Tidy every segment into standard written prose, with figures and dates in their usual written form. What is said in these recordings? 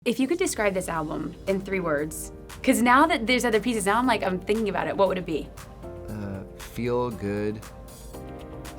If you could describe this album in 3 words, because now that there's other pieces, now I'm thinking about it, what would it be? Feel good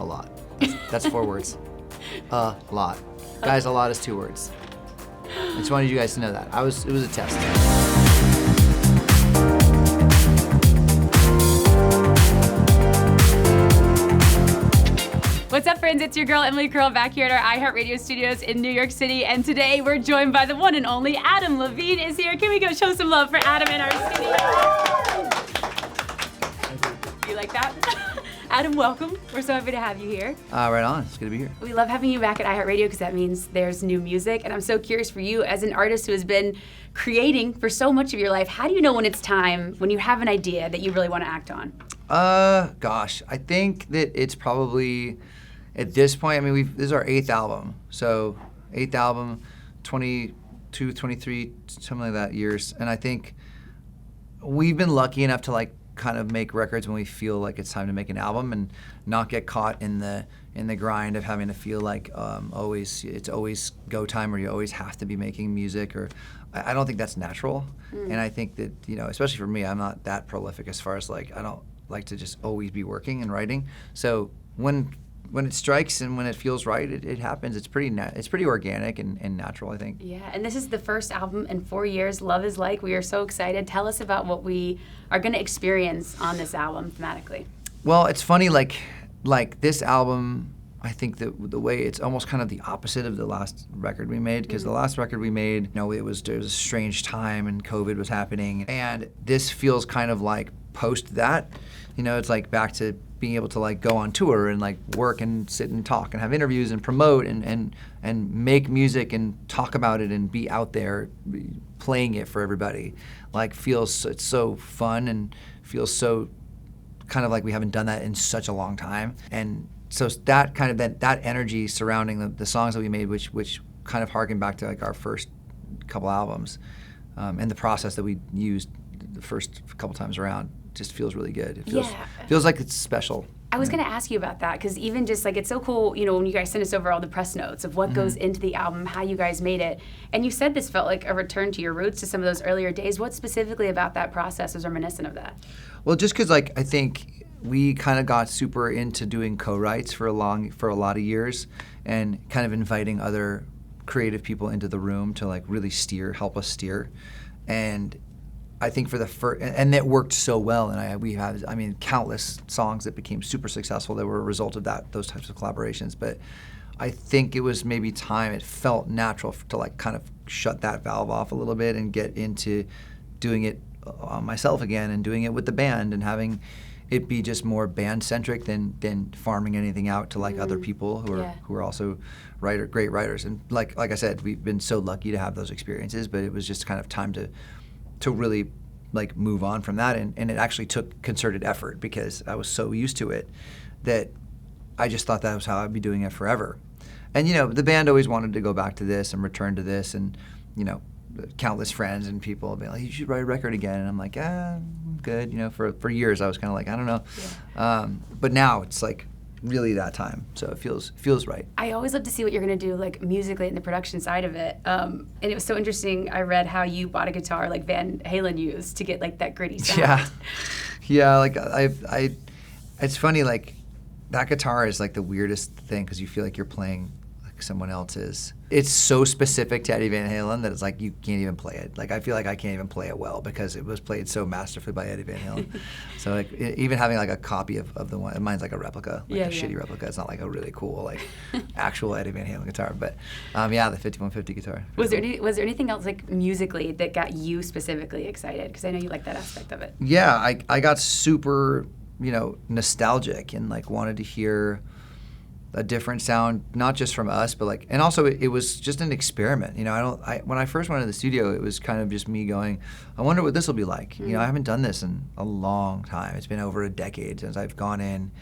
a lot. That's 4 words. A lot. Guys, a lot is 2 words. I just wanted you guys to know that. It was a test. What's up, friends? It's your girl, Emily Curl, back here at our iHeartRadio studios in New York City. And today we're joined by the one and only Adam. Levine is here. Can we go show some love for Adam in our studio? You like that? Adam, welcome. We're so happy to have you here. Right on. It's good to be here. We love having you back at iHeartRadio because that means there's new music. And I'm so curious for you as an artist who has been creating for so much of your life, how do you know when it's time, when you have an idea that you really want to act on? Gosh, I think that it's probably, at this point, I mean, this is our 8th album. So 8th album, 22, 23, something like that years. And I think we've been lucky enough to kind of make records when we feel like it's time to make an album and not get caught in the grind of having to feel like it's always go time or you always have to be making music. Or I don't think that's natural. And I think that, especially for me, I'm not that prolific as far as I don't like to just always be working and writing. So when it strikes and when it feels right, it happens. It's pretty organic and natural, I think. Yeah, and this is the first album in 4 years, Love Is Like. We are so excited. Tell us about what we are going to experience on this album thematically. Well, it's funny, like this album, I think that the way it's almost kind of the opposite of the last record we made, because the last record we made, there was a strange time and COVID was happening, and this feels kind of like post that. It's like back to being able to go on tour and work and sit and talk and have interviews and promote and make music and talk about it and be out there playing it for everybody. It's so fun and feels so kind of like we haven't done that in such a long time. And so that kind of that energy surrounding the songs that we made, which kind of harken back to our first couple albums, and the process that we used the first couple times around, just feels really good. It feels like it's special. I was going to ask you about that because even just it's so cool, when you guys send us over all the press notes of what goes into the album, how you guys made it, and you said this felt like a return to your roots, to some of those earlier days. What specifically about that process was reminiscent of that? Well, just because I think we kind of got super into doing co-writes for a lot of years, and kind of inviting other creative people into the room to really help us steer, and I think for the first, and that worked so well, and we have countless songs that became super successful that were a result of those types of collaborations. But I think it was maybe time, it felt natural to kind of shut that valve off a little bit and get into doing it on myself again and doing it with the band and having it be just more band-centric than farming anything out to other people who are also great writers. And like I said, we've been so lucky to have those experiences, but it was just kind of time to really move on from that, and it actually took concerted effort because I was so used to it that I just thought that was how I'd be doing it forever. And the band always wanted to go back to this and return to this, and countless friends and people would be like, you should write a record again, and I'm like, I'm good. For years I was kind of I don't know. Yeah. But now it's really that time, so it feels right. I always love to see what you're going to do musically and the production side of it, and it was so interesting. I read how you bought a guitar Van Halen used to get that gritty sound. Yeah. It's funny, that guitar is the weirdest thing because you feel like you're playing someone else's. It's so specific to Eddie Van Halen that it's you can't even play it. I feel like I can't even play it well because it was played so masterfully by Eddie Van Halen. So even having a copy of the one, mine's a replica, a shitty replica. It's not a really cool actual Eddie Van Halen guitar. But the 5150 guitar. Was there anything else musically that got you specifically excited? Because I know you like that aspect of it. Yeah, I got super nostalgic and wanted to hear a different sound, not just from us, but and also it was just an experiment. When I first went to the studio, it was kind of just me going, I wonder what this will be like. I haven't done this in a long time. It's been over a decade since I've gone in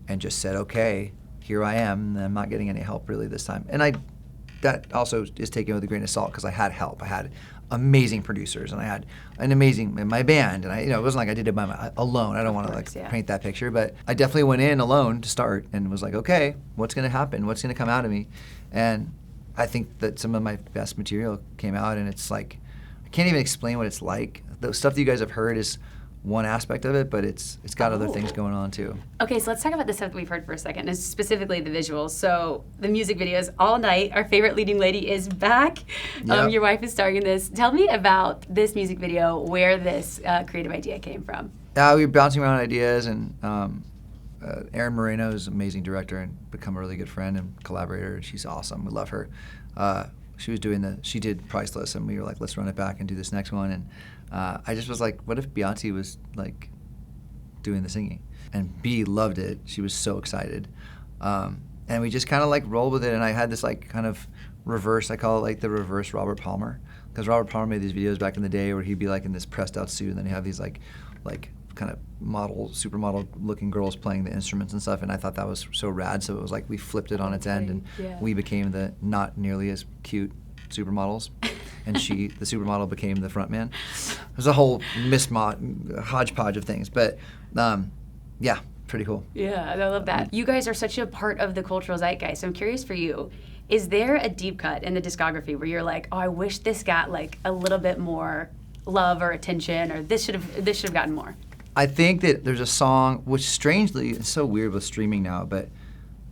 and just said, okay, here I am, and I'm not getting any help really this time. And that also is taken with a grain of salt because I had help. I had amazing producers, and I had my band, and it wasn't I did it alone. I don't want to paint that picture, but I definitely went in alone to start and was okay, what's going to happen? What's going to come out of me? And I think that some of my best material came out, and it's like I can't even explain what it's like. The stuff that you guys have heard is one aspect of it, but it's got other things going on too. Okay, so let's talk about the stuff that we've heard for a second, and specifically the visuals. So the music videos, All Night, our favorite leading lady is back. Yep. Your wife is starring in this. Tell me about this music video, where this creative idea came from. We were bouncing around ideas, and Erin Moreno is an amazing director and become a really good friend and collaborator. She's awesome. We love her. She did Priceless, and we were like, let's run it back and do this next one. And I just was like, what if Beyonce was like doing the singing? And B loved it. She was so excited. And we just kind of like rolled with it. And I had this like kind of reverse, I call it like the reverse Robert Palmer. Because Robert Palmer made these videos back in the day where he'd be like in this pressed out suit, and then he'd have these like kind of supermodel looking girls playing the instruments and stuff, and I thought that was so rad. So it was like we flipped it on its end, and we became the not nearly as cute supermodels, and the supermodel became the front man. It was a whole hodgepodge of things, but yeah, pretty cool. Yeah, I love that. You guys are such a part of the cultural zeitgeist. I'm curious for you, is there a deep cut in the discography where you're like, oh, I wish this got like a little bit more love or attention, or this should have gotten more? I think that there's a song, which strangely, it's so weird with streaming now, but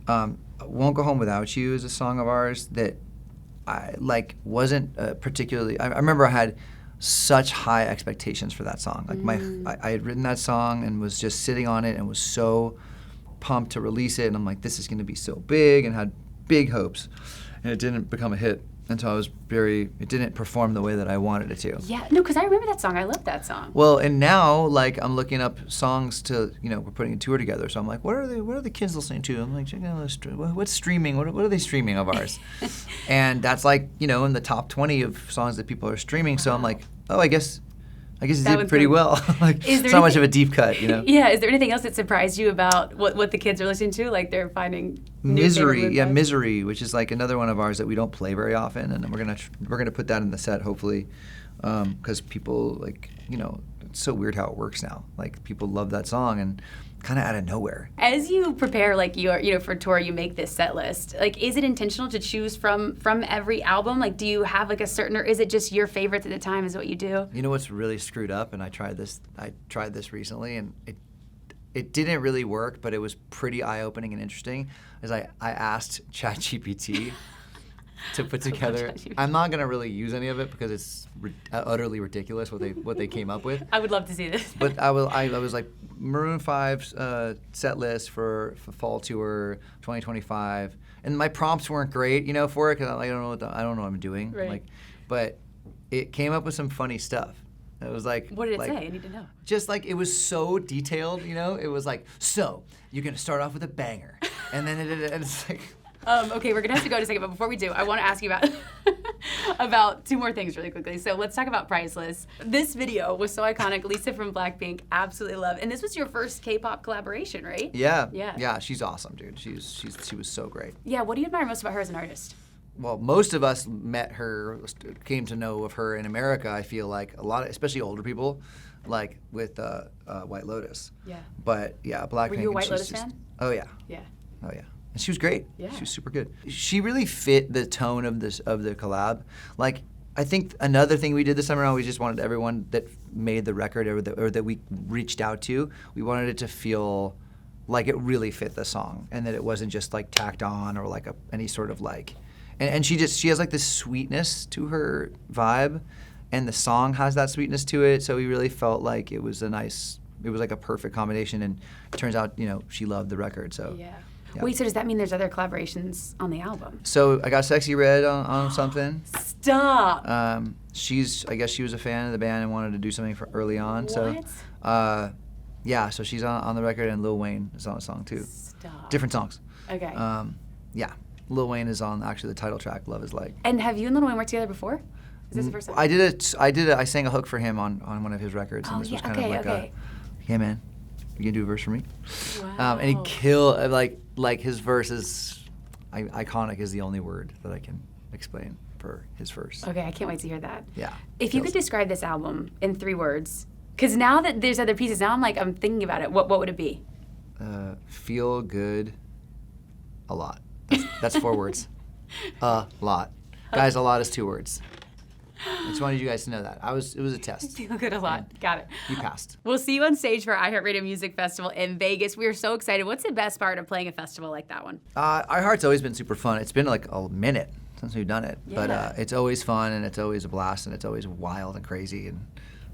Won't Go Home Without You is a song of ours that I wasn't particularly, I remember I had such high expectations for that song. Like I had written that song and was just sitting on it and was so pumped to release it, and I'm like, this is gonna be so big, and had big hopes. And it didn't become a hit until it didn't perform the way that I wanted it to. Yeah, no, because I remember that song. I love that song. Well, and now, like, I'm looking up songs to, we're putting a tour together, so I'm like, what are the kids listening to? I'm like, check out what's streaming? What are they streaming of ours? And that's like, in the top 20 of songs that people are streaming, wow. So I'm like, oh, I guess it did pretty well. Like, it's not much of a deep cut, Yeah, is there anything else that surprised you about what the kids are listening to? Like they're finding Misery, Misery, which is like another one of ours that we don't play very often, and we're gonna put that in the set hopefully, because people like, it's so weird how it works now. Like people love that song and kind of out of nowhere. As you prepare, like your for tour, you make this set list. Like, is it intentional to choose from every album? Like, do you have like a certain, or is it just your favorites at the time is what you do? You know what's really screwed up, and I tried this recently, and it didn't really work, but it was pretty eye-opening and interesting. Is I asked ChatGPT to put together. I'm not gonna really use any of it because it's utterly ridiculous what they came up with. I would love to see this. But I was like, Maroon 5's set list for fall tour 2025, and my prompts weren't great, for it, because I don't know what I'm doing. Right. Like, but it came up with some funny stuff. It was like, what did it say? I need to know. Just like, it was so detailed, It was like, so you're gonna start off with a banger, and then and it's like. Okay, we're gonna have to go in a second, but before we do, I want to ask you about two more things really quickly. So let's talk about Priceless. This video was so iconic. Lisa from Blackpink, absolutely love. And this was your first K-pop collaboration, right? Yeah. She's awesome, dude. She was so great. Yeah. What do you admire most about her as an artist? Well, most of us met her, came to know of her in America. I feel like a lot of, especially older people, like with White Lotus. Yeah. But yeah, Blackpink. Were you a White Lotus fan? Oh yeah. Yeah. Oh yeah. And she was great. Yeah. She was super good. She really fit the tone of the collab. Like, I think another thing we did this time around, we just wanted everyone that made the record or that we reached out to, we wanted it to feel like it really fit the song, and that it wasn't just like tacked on or like any sort of like. And she has like this sweetness to her vibe, and the song has that sweetness to it. So we really felt like it was like a perfect combination. And it turns out, she loved the record. So. Yeah. Wait, so does that mean there's other collaborations on the album? So I got Sexy Red on something. Stop. I guess she was a fan of the band and wanted to do something early on. What? So, yeah. So she's on the record, and Lil Wayne is on a song too. Stop. Different songs. Okay. Yeah. Lil Wayne is on actually the title track, "Love Is Like." And have you and Lil Wayne worked together before? Is this the first time? I sang a hook for him on one of his records, and this was kind of like yeah, man, you gonna do a verse for me? Wow. And he killed, like his verse is iconic is the only word that I can explain for his verse. Okay, I can't wait to hear that. Yeah. If you could describe this album in 3 words, because now that there's other pieces, now I'm thinking about it. What would it be? Feel good, a lot. That's 4 words. A lot. Guys, a lot is 2 words. I just wanted you guys to know that. It was a test. Feel good a lot. Yeah. Got it. You passed. We'll see you on stage for iHeartRadio Music Festival in Vegas. We are so excited. What's the best part of playing a festival like that one? iHeart's always been super fun. It's been like a minute since we've done it. Yeah. But it's always fun, and it's always a blast, and it's always wild and crazy and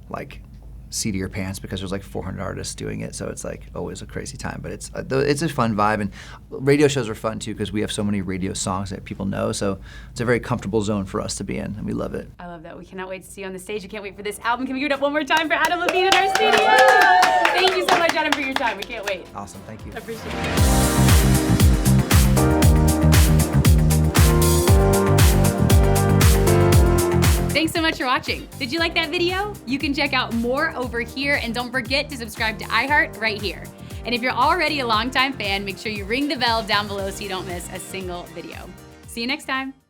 like seat of your pants because there's like 400 artists doing it, so it's like always a crazy time. But it's a fun vibe, and radio shows are fun too because we have so many radio songs that people know, so it's a very comfortable zone for us to be in, and we love it. I love that. We cannot wait to see you on the stage. We can't wait for this album. Can we give it up one more time for Adam Levine in our studio? Thank you so much, Adam, for your time. We can't wait. Awesome, thank you. I appreciate it. Thanks so much for watching. Did you like that video? You can check out more over here, and don't forget to subscribe to iHeart right here. And if you're already a longtime fan, make sure you ring the bell down below so you don't miss a single video. See you next time.